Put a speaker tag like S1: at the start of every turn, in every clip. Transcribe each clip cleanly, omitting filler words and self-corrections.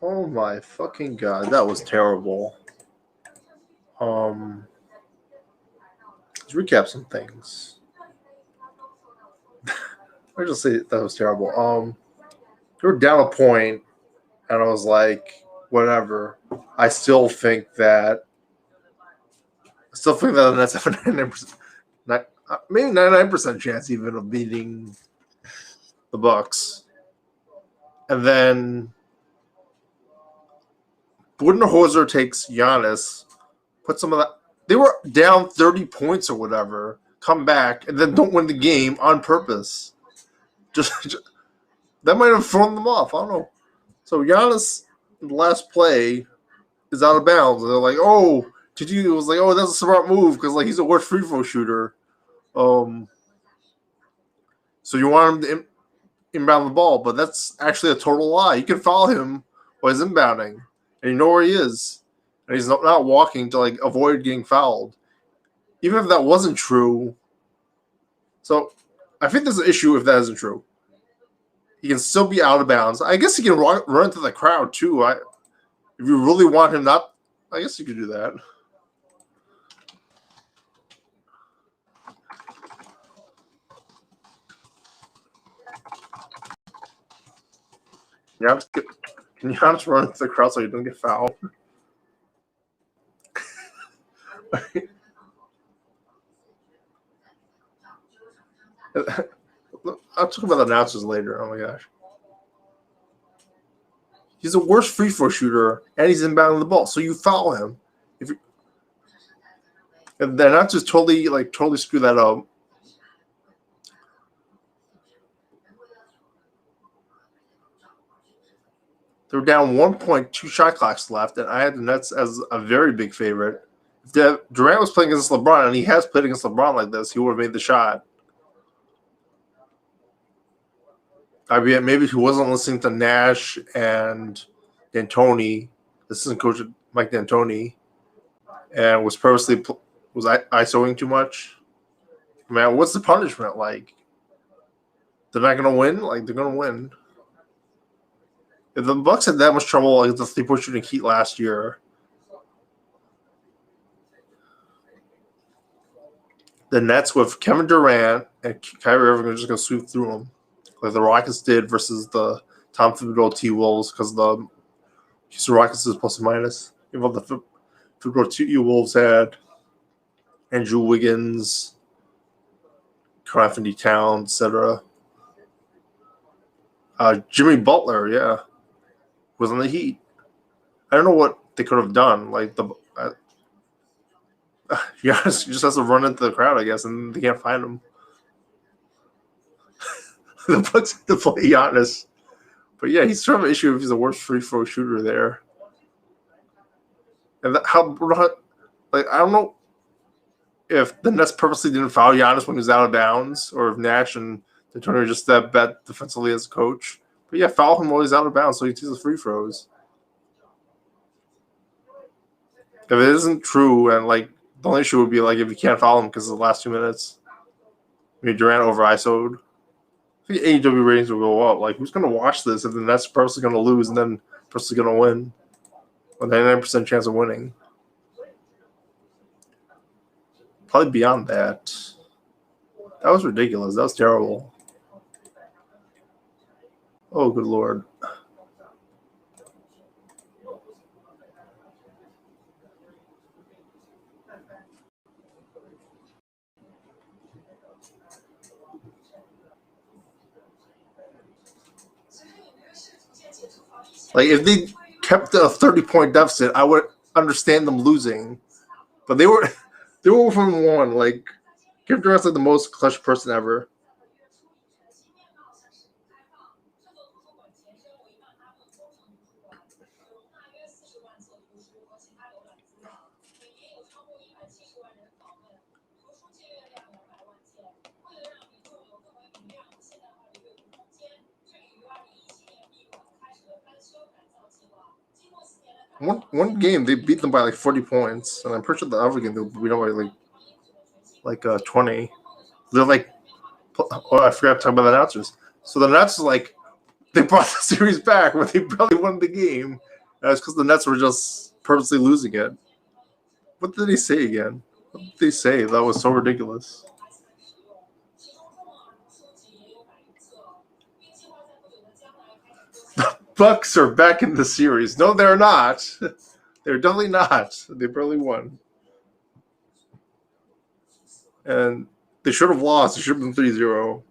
S1: Oh my fucking god, that was terrible. Let's recap some things. I just say that was terrible. They were down a point, and I was like, whatever. I still think that the Nets have a 99%, maybe 99% chance even of beating the Bucks. And then Budenholzer takes Giannis, put some of that. They were down 30 points or whatever, come back, and then don't win the game on purpose. Just that might have thrown them off. I don't know. So Giannis, the last play, is out of bounds. And they're like, oh, it was like, oh, that's a smart move because like he's a worst free throw shooter. So you want him to inbound the ball, but that's actually a total lie. You can foul him while he's inbounding, and you know where he is, and he's not walking to like avoid getting fouled. Even if that wasn't true, so I think there's an issue if that isn't true. He can still be out of bounds. I guess he can run into the crowd too. If you really want him not, I guess you could do that. Yeah, can you just run into the crowd so you don't get fouled? I'll talk about the announcers later. Oh my gosh. He's the worst free throw shooter, and he's inbounding the ball. So you foul him. And the announcers totally screw that up. They were down 1.2 shot clocks left, and I had the Nets as a very big favorite. If Durant was playing against LeBron, and he has played against LeBron like this, he would have made the shot. I mean, maybe he wasn't listening to Nash and D'Antoni, assistant coach Mike D'Antoni, and was purposely ISOing too much. Man, what's the punishment like? They're not gonna win. Like they're gonna win. If the Bucks had that much trouble against the 3-point shooting Heat last year, the Nets with Kevin Durant and Kyrie Irving are just gonna sweep through them, like the Rockets did versus the Tom Thibodeau T-Wolves, because the Houston Rockets is plus or minus. Even though the Thibodeau T-Wolves had Andrew Wiggins, Karl-Anthony Towns, etc. Jimmy Butler, yeah, was on the Heat. I don't know what they could have done. Like Giannis just has to run into the crowd, I guess, and they can't find him. The Bucks have to play Giannis, but yeah, he's sort of an issue if he's the worst free throw shooter there. And I don't know if the Nets purposely didn't foul Giannis when he was out of bounds, or if Nash and D'Antoni were just that bad defensively as a coach. But yeah, foul him while he's out of bounds so he takes the free throws. If it isn't true, and like the only issue would be like if you can't foul him because of the last 2 minutes, maybe Durant over ISO'd. I think AEW ratings will go up. Like, who's going to watch this if the Nets are purposely going to lose and then purposely going to win? With a 99% chance of winning. Probably beyond that. That was ridiculous. That was terrible. Oh, good Lord. Like, if they kept a 30-point deficit, I would understand them losing. But they were from one. Like, Kevin Durant's like the most clutch person ever. One game they beat them by like 40 points, and I'm pretty sure the other game they beat them by like 20. They're like, oh, I forgot to talk about the announcers. So the announcers like they brought the series back when they barely won the game. That's because the Nets were just purposely losing it. What did they say again? What did they say? That was so ridiculous. The Bucks are back in the series. No, they're not. They're definitely not. They barely won. And they should have lost. It should have been 3-0.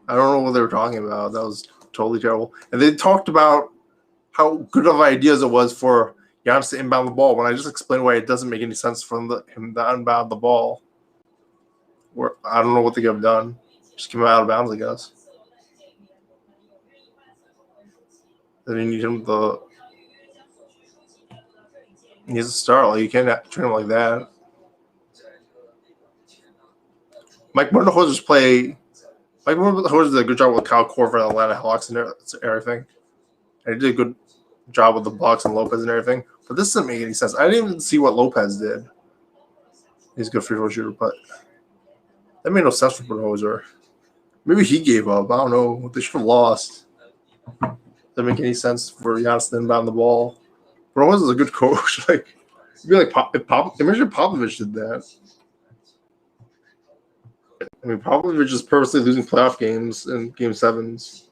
S1: I don't know what they were talking about. That was totally terrible. And they talked about how good of ideas it was for Giannis to inbound the ball when I just explained why it doesn't make any sense for him to inbound the ball. I don't know what they could have done. Just keep him out of bounds, I guess. Then you need him to. He needs to start. Like, you can't train him like that. Mike Budenholzer play. Mike Budenholzer did a good job with Kyle Korver and Atlanta Hawks and everything. And he did a good job with the Bucks and Lopez and everything. But this doesn't make any sense. I didn't even see what Lopez did. He's a good free throw shooter, but that made no sense for Budenholzer. Maybe he gave up. I don't know. They should have lost. Doesn't make any sense for Giannis to inbound the ball. Budenholzer is a good coach. Like, it'd be like imagine Popovich did that. I mean, Popovich is purposely losing playoff games in Game 7s.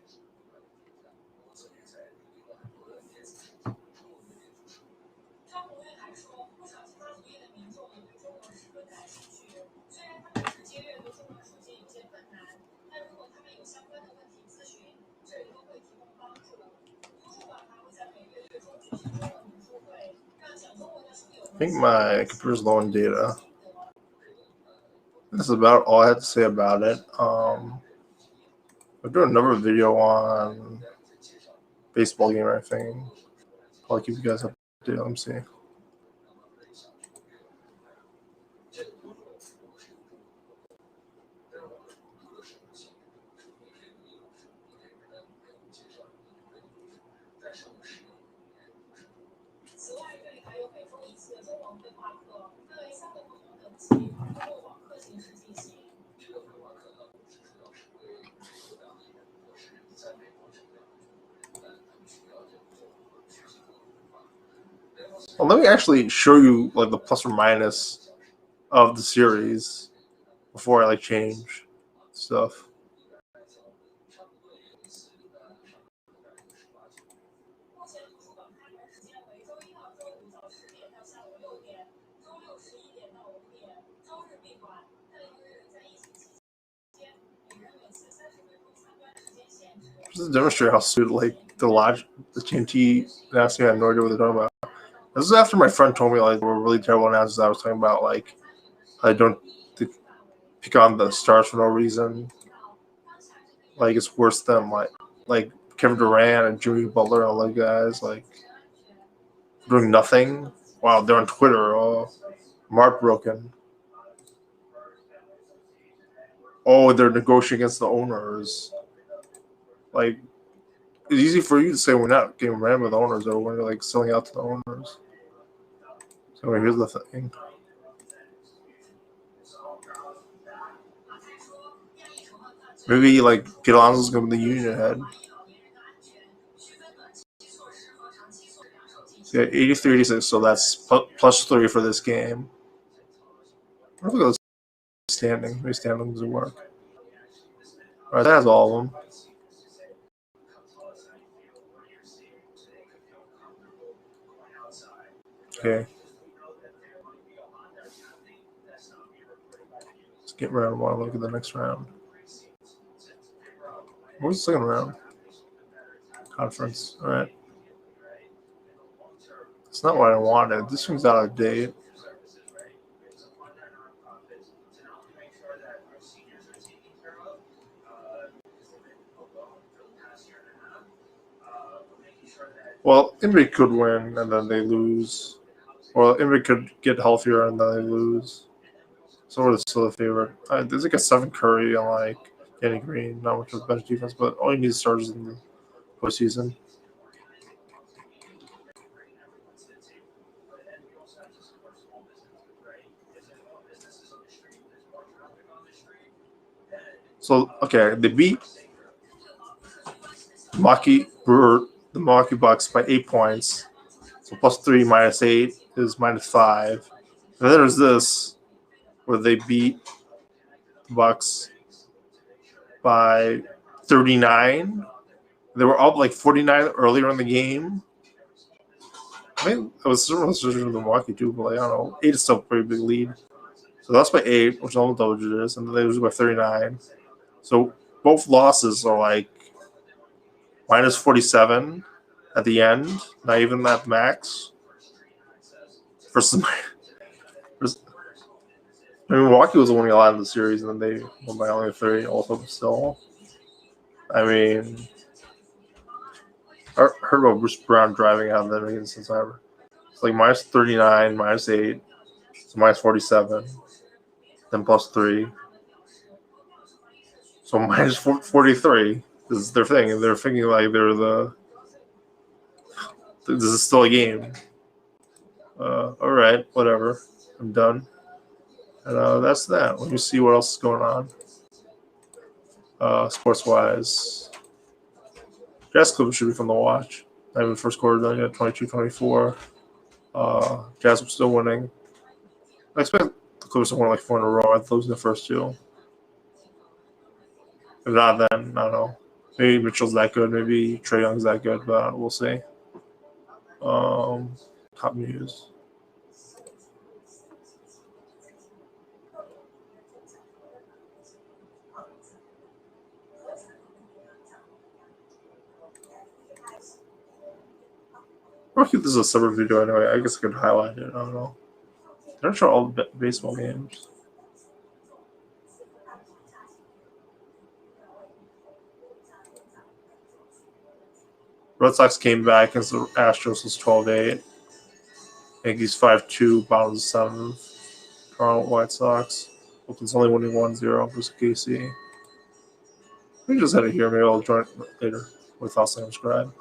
S1: I think my computer's low on data. That's about all I had to say about it. I'll do another video on baseball game or anything. I'll keep you guys updated. Let me see. Well, let me actually show you like the plus or minus of the series before I like change stuff. Just to demonstrate how stupid like the TNT announcing, I had no idea what they're talking about. This is after my friend told me like were really terrible announcers. I was talking about like I don't pick on the stars for no reason. Like it's worse than like Kevin Durant and Jimmy Butler and all those guys like doing nothing while they're on Twitter. Oh, Mark broken. Oh, they're negotiating against the owners. Like it's easy for you to say we're not getting ran with the owners or we're like selling out to the owners. So here's the thing. Maybe like Pete Alonso's gonna be the union head. So yeah, 83, 86, so that's plus 3 for this game. I don't think it was standing. Maybe standing doesn't work. Alright, that has all of them. Okay. Let's get round one. Look at the next round. What was the second round? Conference. Alright. It's not what I wanted. This one's out of date. Well, Embiid could win and then they lose. Or Embiid could get healthier and then they lose. So we're still the favorite. There's like a 7 Curry and like Danny Green. Not much of a bench defense, but all you need is starters in the postseason. So okay, they beat the Milwaukee Bucks by 8 points. So +3 -8 is -5. And then there's this where they beat the Bucks by 39. They were up like 49 earlier in the game. I mean, it was similar to the Milwaukee too, but like, I don't know. 8 is still a pretty big lead. So that's by 8, which is almost double digits, and then they lose by 39. So both losses are like -47 at the end, not even at max. Versus, I mean, Milwaukee was winning a lot in the series, and then they won by only 3. Also, still, I mean, I heard about Bruce Brown driving out of them again since ever. It's like -39, -8, so -47, then +3. So -43 is their thing, and they're thinking like this is still a game. All right, whatever. I'm done. And that's that. Let me see what else is going on. Sports-wise. Jazz Clippers should be fun to watch. Not even first quarter done yet, 22-24. Jazz are still winning. I expect the Clippers to win like 4 in a row. I'd lose the first 2. If not, then I don't know. Maybe Mitchell's that good. Maybe Trae Young's that good, but we'll see. Top news. I'll keep this as a separate video anyway. I guess I could highlight it. I don't know. They're not sure all the baseball games. Red Sox came back against the Astros was 12-8. Yankees 5-2, bottom of the 7th. Toronto White Sox. Oakland's only winning 1-0 versus KC. We just had it here. Maybe I'll join later with us and subscribe.